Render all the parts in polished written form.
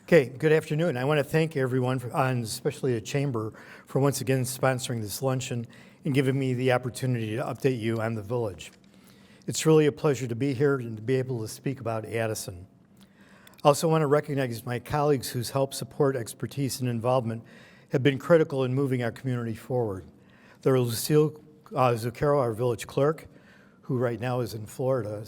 Okay, good afternoon. I want to thank everyone, and especially the Chamber, for once again sponsoring this luncheon and giving me the opportunity to update you on the village. It's really a pleasure to be here and to be able to speak about Addison. I also want to recognize my colleagues whose help, support, expertise, and involvement have been critical in moving our community forward. There is Lucille Zuccaro, our village clerk, who right now is in Florida.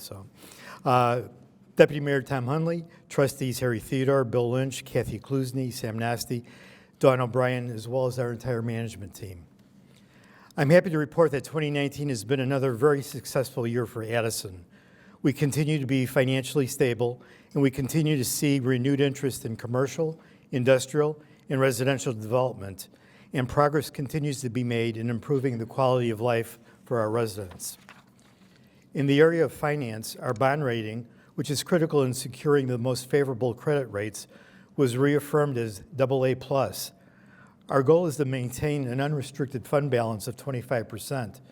Deputy Mayor Tom Hunley, trustees Harry Theodore, Bill Lynch, Kathy Klusny, Sam Nasty, Dawn O'Brien, as well as our entire management team. I'm happy to report that 2019 has been another very successful year for Addison. We continue to be financially stable, and we continue to see renewed interest in commercial, industrial, and residential development, and progress continues to be made in improving the quality of life for our residents. In the area of finance, our bond rating, which is critical in securing the most favorable credit rates, was reaffirmed as AA+. Our goal is to maintain an unrestricted fund balance of 25%.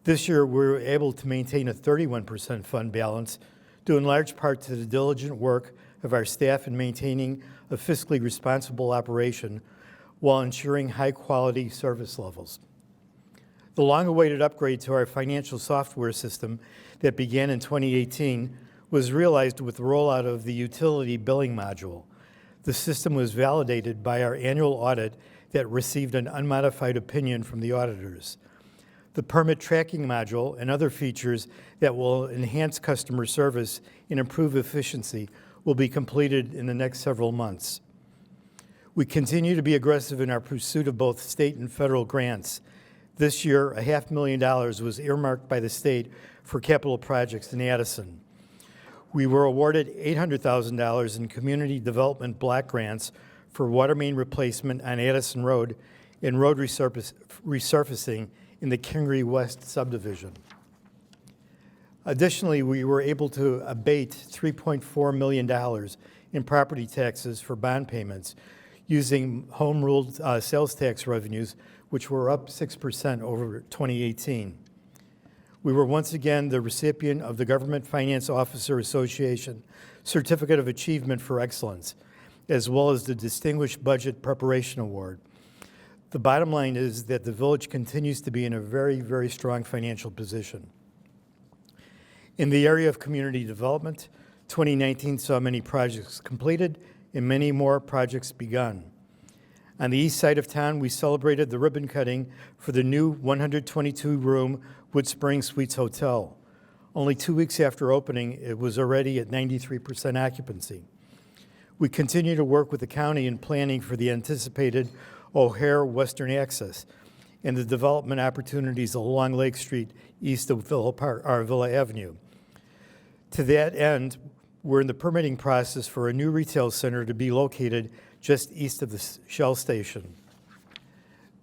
This year, we were able to maintain a 31% fund balance, due in large part to the diligent work of our staff in maintaining a fiscally responsible operation while ensuring high-quality service levels. The long-awaited upgrade to our financial software system that began in 2018 was realized with the rollout of the utility billing module. The system was validated by our annual audit that received an unmodified opinion from the auditors. The permit tracking module and other features that will enhance customer service and improve efficiency will be completed in the next several months. We continue to be aggressive in our pursuit of both state and federal grants. This year, $500,000 was earmarked by the state for capital projects in Addison. We were awarded $800,000 in community development block grants for water main replacement on Addison Road and road resurfacing in the Kingery West subdivision. Additionally, we were able to abate $3.4 million in property taxes for bond payments using home rule sales tax revenues, which were up 6% over 2018. We were once again the recipient of the Government Finance Officer Association Certificate of Achievement for Excellence, as well as the Distinguished Budget Preparation Award. The bottom line is that the village continues to be in a very, very strong financial position. In the area of community development, 2019 saw many projects completed and many more projects begun. On the east side of town, we celebrated the ribbon cutting for the new 122-room Wood Spring Suites Hotel. Only 2 weeks after opening, it was already at 93% occupancy. We continue to work with the county in planning for the anticipated O'Hare Western Access and the development opportunities along Lake Street east of Villa Avenue. To that end, we're in the permitting process for a new retail center to be located just east of the Shell station.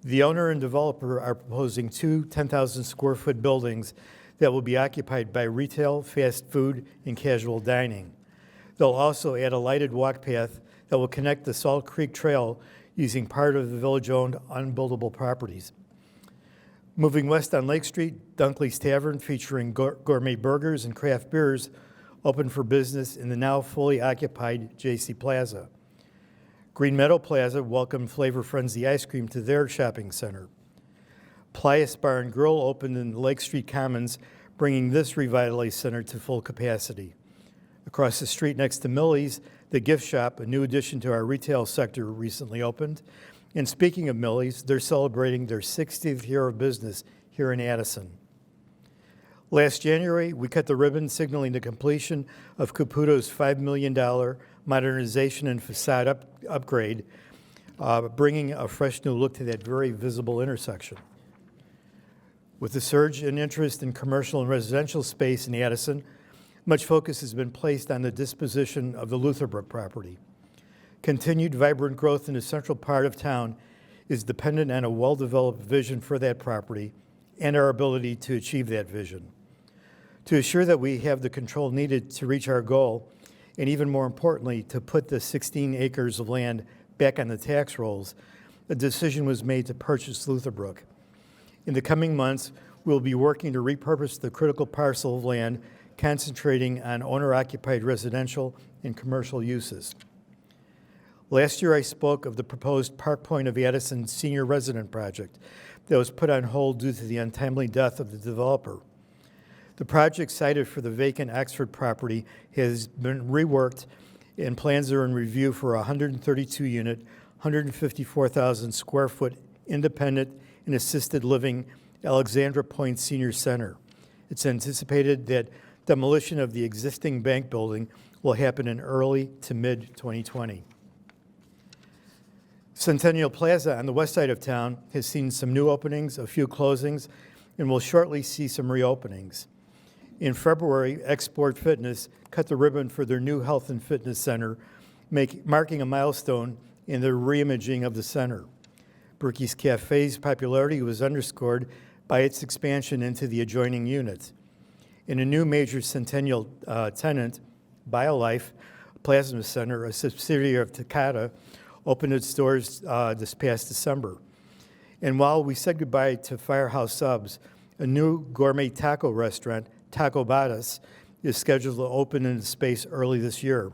The owner and developer are proposing two 10,000 square foot buildings that will be occupied by retail, fast food, and casual dining. They'll also add a lighted walk path that will connect the Salt Creek Trail using part of the village-owned unbuildable properties. Moving west on Lake Street, Dunkley's Tavern, featuring gourmet burgers and craft beers, opened for business in the now fully occupied J.C. Plaza. Green Meadow Plaza welcomed Flavor Frenzy Ice Cream to their shopping center. Plius Bar and Grill opened in the Lake Street Commons, bringing this revitalized center to full capacity. Across the street next to Millie's, the gift shop, a new addition to our retail sector, recently opened. And speaking of Millie's, they're celebrating their 60th year of business here in Addison. Last January, we cut the ribbon signaling the completion of Caputo's $5 million modernization and facade upgrade, bringing a fresh new look to that very visible intersection. With the surge in interest in commercial and residential space in Addison, much focus has been placed on the disposition of the Lutherbrook property. Continued vibrant growth in the central part of town is dependent on a well-developed vision for that property and our ability to achieve that vision. To assure that we have the control needed to reach our goal, and even more importantly, to put the 16 acres of land back on the tax rolls, a decision was made to purchase Lutherbrook. In the coming months, we'll be working to repurpose the critical parcel of land, concentrating on owner-occupied residential and commercial uses. Last year, I spoke of the proposed Park Pointe of Addison senior resident project that was put on hold due to the untimely death of the developer. The project cited for the vacant Oxford property has been reworked, and plans are in review for a 132-unit, 154,000 square foot independent and assisted living Alexandra Pointe Senior Center. It's anticipated that demolition of the existing bank building will happen in early to mid-2020. Centennial Plaza on the west side of town has seen some new openings, a few closings, and will shortly see some reopenings. In February, Export Fitness cut the ribbon for their new health and fitness center, marking a milestone in the reimaging of the center. Berkey's Cafe's popularity was underscored by its expansion into the adjoining unit. In a new major Centennial tenant, BioLife Plasma Center, a subsidiary of Takata, opened its doors this past December. And while we said goodbye to Firehouse Subs, a new gourmet taco restaurant, Taco Badas, is scheduled to open in the space early this year.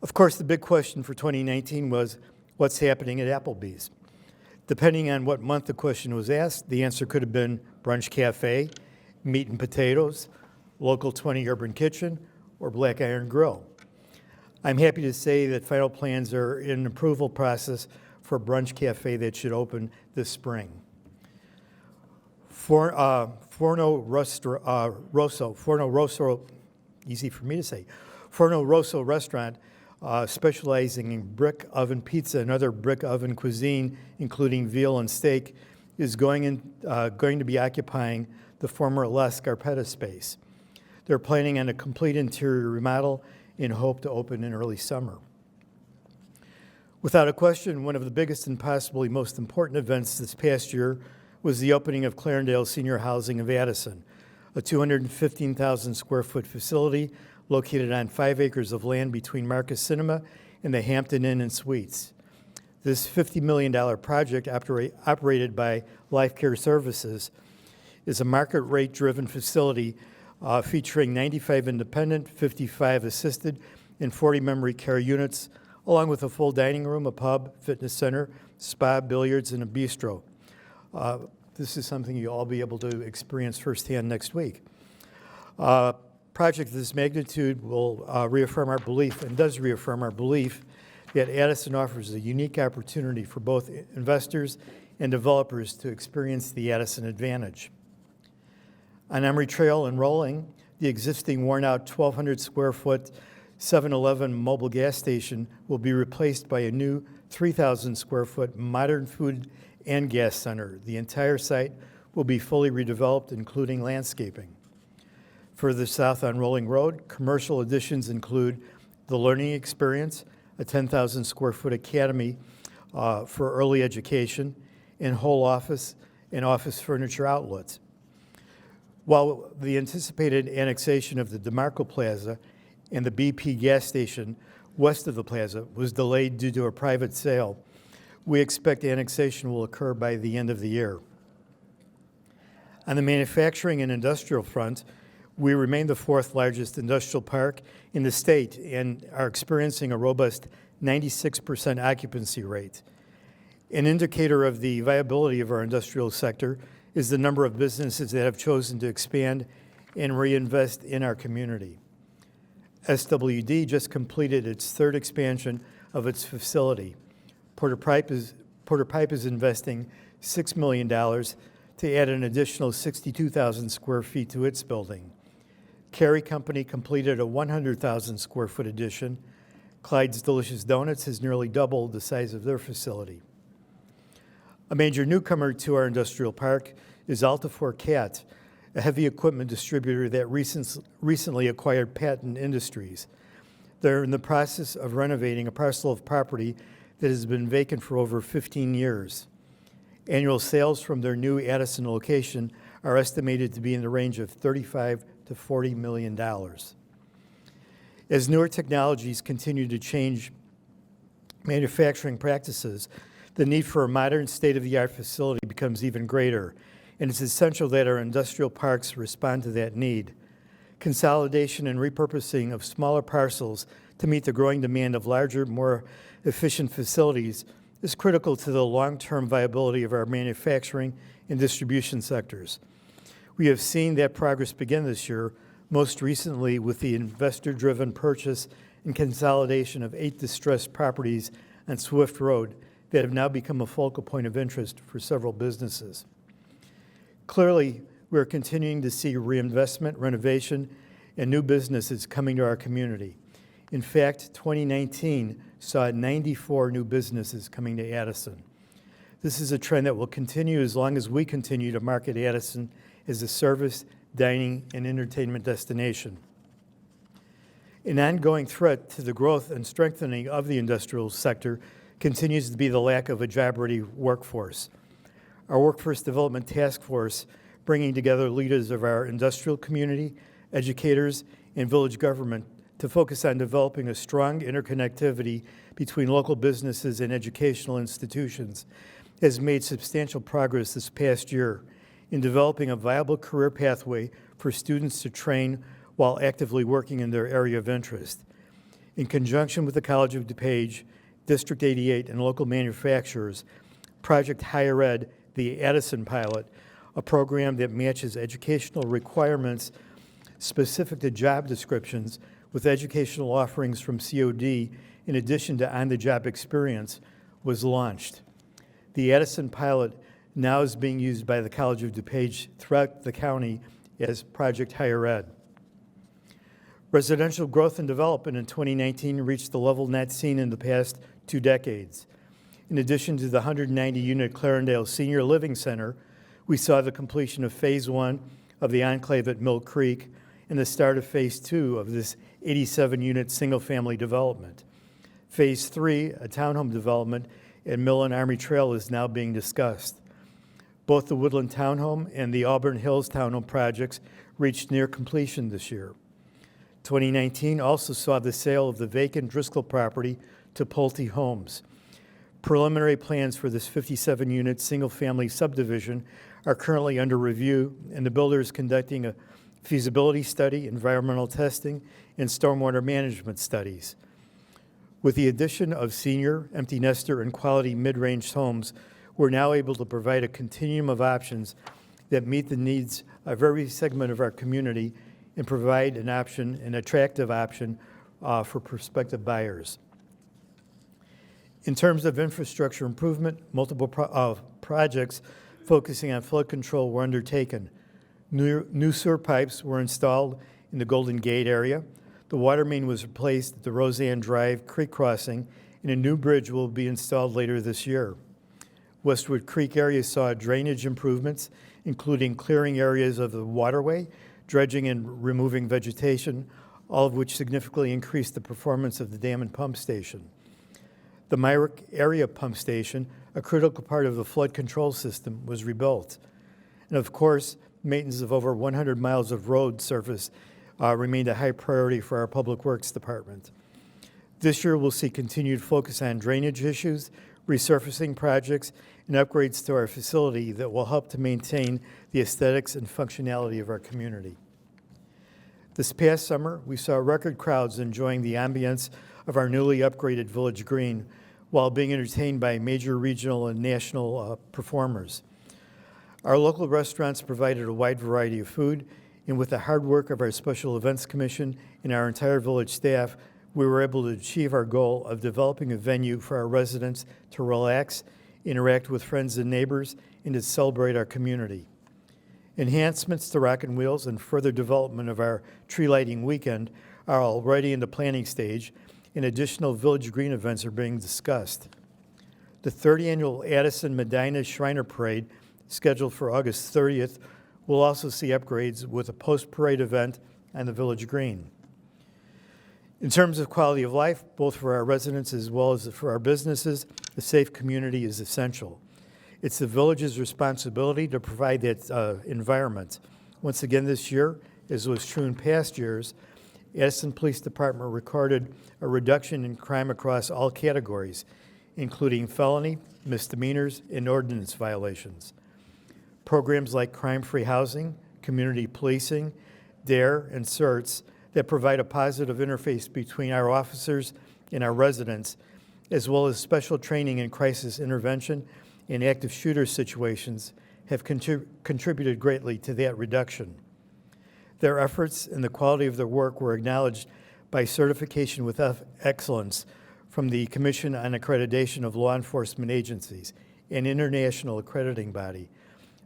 Of course, the big question for 2019 was, what's happening at Applebee's? Depending on what month the question was asked, the answer could have been brunch cafe, meat and potatoes, local 20 urban kitchen, or Black Iron Grill. I'm happy to say that final plans are in approval process for a brunch cafe that should open this spring. Forno Rosso, easy for me to say, Forno Rosso restaurant, specializing in brick oven pizza and other brick oven cuisine, including veal and steak, is going to be occupying the former La Scarpetta space. They're planning on a complete interior remodel and hope to open in early summer. Without a question, one of the biggest and possibly most important events this past year was the opening of Clarendale Senior Housing of Addison, a 215,000 square foot facility located on 5 acres of land between Marcus Cinema and the Hampton Inn and Suites. This $50 million project, operated by Life Care Services, is a market rate driven facility featuring 95 independent, 55 assisted, and 40 memory care units, along with a full dining room, a pub, fitness center, spa, billiards, and a bistro. This is something you'll all be able to experience firsthand next week. Project of this magnitude will reaffirm our belief, and does reaffirm our belief, that Addison offers a unique opportunity for both investors and developers to experience the Addison advantage. On Emory Trail and Rolling, the existing worn-out 1,200 square foot 7-Eleven mobile gas station will be replaced by a new 3,000 square foot modern food and gas center. The entire site will be fully redeveloped, including landscaping. Further south on Rolling Road, commercial additions include the Learning Experience, a 10,000 square foot academy for early education, and whole office and office furniture outlets. While the anticipated annexation of the DeMarco Plaza and the BP gas station west of the plaza was delayed due to a private sale, we expect annexation will occur by the end of the year. On the manufacturing and industrial front, we remain the 4th largest industrial park in the state and are experiencing a robust 96% occupancy rate. An indicator of the viability of our industrial sector is the number of businesses that have chosen to expand and reinvest in our community. SWD just completed its 3rd expansion of its facility. Porter Pipe is investing $6 million to add an additional 62,000 square feet to its building. Carey Company completed a 100,000 square foot addition. Clyde's Delicious Donuts has nearly doubled the size of their facility. A major newcomer to our industrial park is ALTORFER CAT, a heavy equipment distributor that recently acquired Patent Industries. They're in the process of renovating a parcel of property that has been vacant for over 15 years. Annual sales from their new Addison location are estimated to be in the range of $35 to $40 million. As newer technologies continue to change manufacturing practices, the need for a modern, state-of-the-art facility becomes even greater, and it's essential that our industrial parks respond to that need. Consolidation and repurposing of smaller parcels to meet the growing demand of larger, more efficient facilities is critical to the long-term viability of our manufacturing and distribution sectors. We have seen that progress begin this year, most recently with the investor-driven purchase and consolidation of 8 distressed properties on Swift Road that have now become a focal point of interest for several businesses. Clearly, we are continuing to see reinvestment, renovation, and new businesses coming to our community. In fact, 2019 saw 94 new businesses coming to Addison. This is a trend that will continue as long as we continue to market Addison as a service, dining, and entertainment destination. An ongoing threat to the growth and strengthening of the industrial sector continues to be the lack of a job-ready workforce. Our Workforce Development Task Force, bringing together leaders of our industrial community, educators, and village government to focus on developing a strong interconnectivity between local businesses and educational institutions, has made substantial progress this past year in developing a viable career pathway for students to train while actively working in their area of interest. In conjunction with the College of DuPage, District 88, and local manufacturers, Project Higher Ed, the Addison pilot, a program that matches educational requirements specific to job descriptions with educational offerings from COD in addition to on-the-job experience, was launched. The Addison pilot now is being used by the College of DuPage throughout the county as Project Higher Ed. Residential growth and development in 2019 reached the level not seen in the past 2 decades. In addition to the 190-unit Clarendale Senior Living Center, we saw the completion of Phase 1 of the enclave at Mill Creek and the start of Phase 2 of this 87-unit single-family development. Phase 3, a townhome development at Mill and Army Trail, is now being discussed. Both the Woodland Townhome and the Auburn Hills Townhome projects reached near completion this year. 2019 also saw the sale of the vacant Driscoll property to Pointe Homes. Preliminary plans for this 57-unit single-family subdivision are currently under review, and the builder is conducting a feasibility study, environmental testing, and stormwater management studies. With the addition of senior, empty nester, and quality mid-range homes, we're now able to provide a continuum of options that meet the needs of every segment of our community and provide an option, an attractive option for prospective buyers. In terms of infrastructure improvement, multiple projects focusing on flood control were undertaken. New sewer pipes were installed in the Golden Gate area. The water main was replaced at the Roseanne Drive Creek crossing, and a new bridge will be installed later this year. Westwood Creek area saw drainage improvements, including clearing areas of the waterway, dredging and removing vegetation, all of which significantly increased the performance of the dam and pump station. The Myrick area pump station, a critical part of the flood control system, was rebuilt. And of course, maintenance of over 100 miles of road surface remained a high priority for our Public Works Department. This year, we'll see continued focus on drainage issues, resurfacing projects, and upgrades to our facility that will help to maintain the aesthetics and functionality of our community. This past summer, we saw record crowds enjoying the ambience of our newly upgraded Village Green while being entertained by major regional and national performers. Our local restaurants provided a wide variety of food, and with the hard work of our Special Events Commission and our entire village staff, we were able to achieve our goal of developing a venue for our residents to relax, interact with friends and neighbors, and to celebrate our community. Enhancements to Rockin' Wheels and further development of our tree lighting weekend are already in the planning stage, and additional Village Green events are being discussed. The 3rd annual Addison Medinah Shrine Parade, scheduled for August 30th, will also see upgrades with a post-parade event on the Village Green. In terms of quality of life, both for our residents as well as for our businesses, a safe community is essential. It's the village's responsibility to provide that environment. Once again this year, as was true in past years, Addison Police Department recorded a reduction in crime across all categories, including felony, misdemeanors, and ordinance violations. Programs like crime-free housing, community policing, DARE, and CERTS that provide a positive interface between our officers and our residents, as well as special training in crisis intervention and active shooter situations, have contributed greatly to that reduction. Their efforts and the quality of their work were acknowledged by certification with excellence from the Commission on Accreditation of Law Enforcement Agencies, an international accrediting body.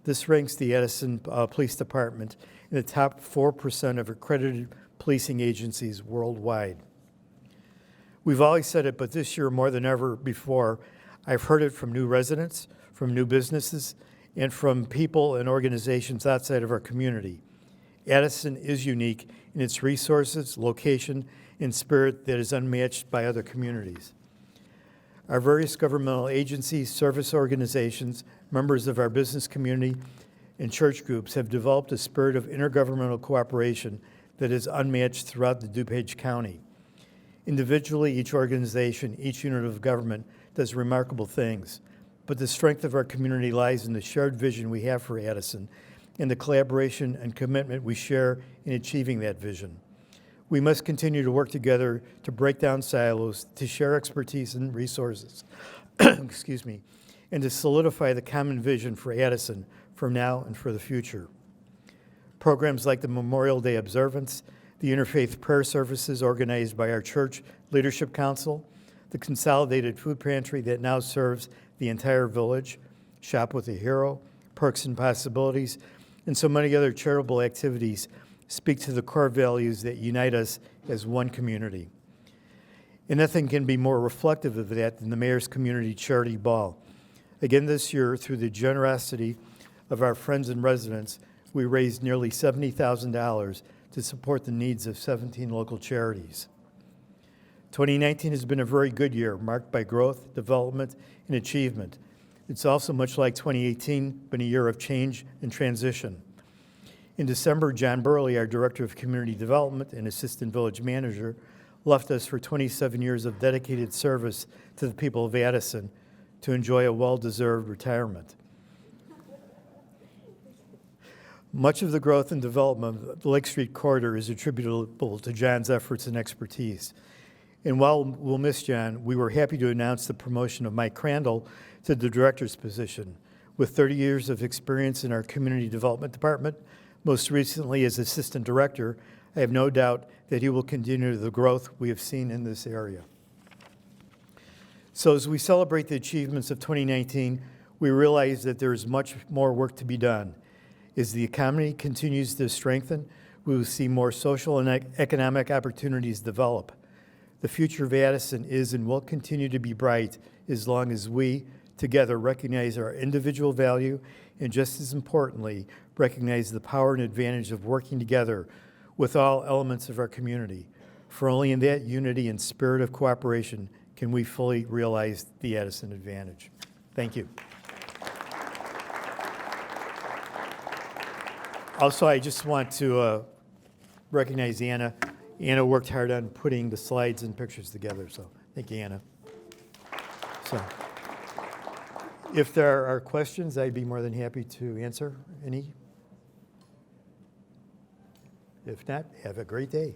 This ranks the Addison Police Department in the top 4% of accredited policing agencies worldwide. We've always said it, but this year more than ever before, I've heard it from new residents, from new businesses, and from people and organizations outside of our community. Addison is unique in its resources, location, and spirit that is unmatched by other communities. Our various governmental agencies, service organizations, members of our business community, and church groups have developed a spirit of intergovernmental cooperation that is unmatched throughout the DuPage County. Individually, each organization, each unit of government does remarkable things, but the strength of our community lies in the shared vision we have for Addison and the collaboration and commitment we share in achieving that vision. We must continue to work together to break down silos, to share expertise and resources, excuse me, and to solidify the common vision for Addison for now and for the future. Programs like the Memorial Day observance, the interfaith prayer services organized by our church leadership council, the consolidated food pantry that now serves the entire village, Shop with a Hero, Perks and Possibilities, and so many other charitable activities speak to the core values that unite us as one community. And nothing can be more reflective of that than the Mayor's Community Charity Ball. Again this year, through the generosity of our friends and residents, we raised nearly $70,000 to support the needs of 17 local charities. 2019 has been a very good year, marked by growth, development, and achievement. It's also, much like 2018, been a year of change and transition. In December, John Berley, our Director of Community Development and Assistant Village Manager, left us for 27 years of dedicated service to the people of Addison to enjoy a well-deserved retirement. Much of the growth and development of the Lake Street Corridor is attributable to John's efforts and expertise. And while we'll miss John, we were happy to announce the promotion of Mike Crandall to the director's position. With 30 years of experience in our community development department, most recently as assistant director, I have no doubt that he will continue the growth we have seen in this area. So as we celebrate the achievements of 2019, we realize that there is much more work to be done. As the economy continues to strengthen, we will see more social and economic opportunities develop. The future of Addison is and will continue to be bright as long as we, together, recognize our individual value and, just as importantly, recognize the power and advantage of working together with all elements of our community. For only in that unity and spirit of cooperation can we fully realize the Addison advantage. Thank you. Also, I just want to recognize Anna. Anna worked hard on putting the slides and pictures together, so thank you, Anna. So, if there are questions, I'd be more than happy to answer any. If not, have a great day.